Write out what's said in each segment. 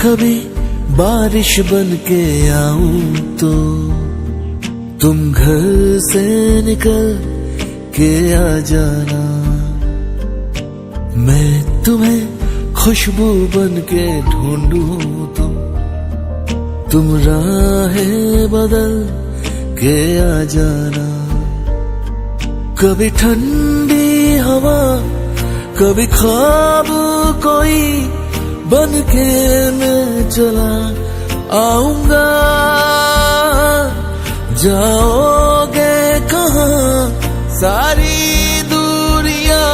कभी बारिश बन के आऊं तो तुम घर से निकल के आ जाना। मैं तुम्हें खुशबू बन के ढूंढूं तो तुम राहें बदल के आ जाना। कभी ठंडी हवा कभी ख्वाब कोई बन के मैं चला आऊंगा। जाओगे कहाँ सारी दूरियां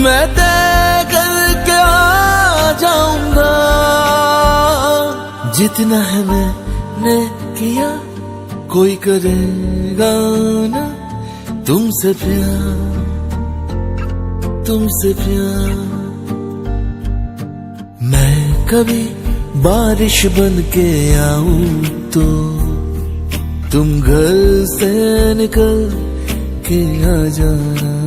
मैं तय करके आ जाऊंगा। जितना है मैंने किया कोई करेगा ना तुमसे प्यार, तुमसे प्यार। मैं कभी बारिश बन के आऊं तो तुम घर से निकल के आ जाना।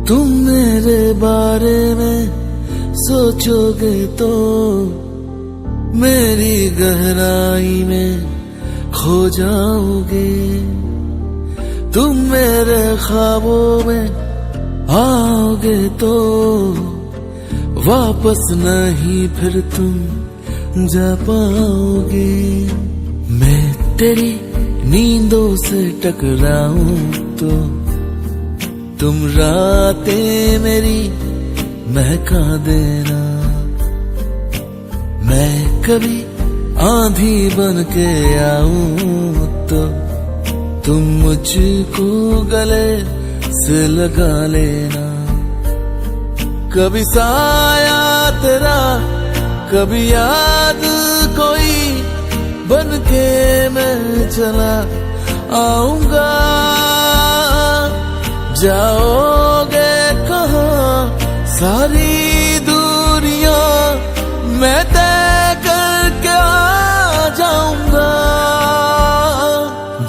तुम मेरे बारे में सोचोगे तो मेरी गहराई में खो जाओगे। तुम मेरे ख्वाबों में आओगे तो वापस नहीं फिर तुम जा पाओगे। मैं तेरी नींदों से टकराऊं तो तुम रातें मेरी महका देना। मैं कभी आंधी बन के आऊं तो तुम मुझको गले से लगा लेना। कभी साया तेरा कभी याद कोई बन के मैं चला आऊंगा। जाओगे कहाँ सारी दूरियां मैं तय करके आ जाऊंगा।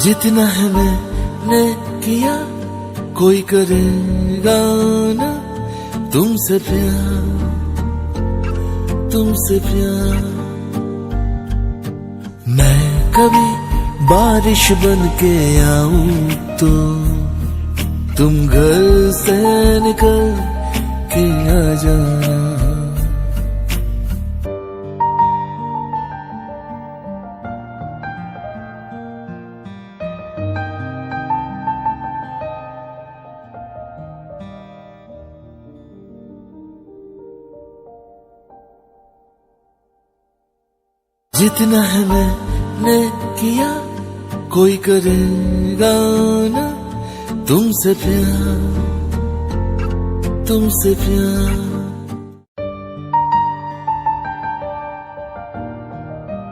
जितना है मैंने किया कोई करेगा ना तुमसे प्यार, तुमसे प्यार। मैं कभी बारिश बन के आऊं तो तुम घर से निकल के आ जाना। जितना है मैंने किया कोई करेगा ना तुमसे प्यार, तुमसे प्यार।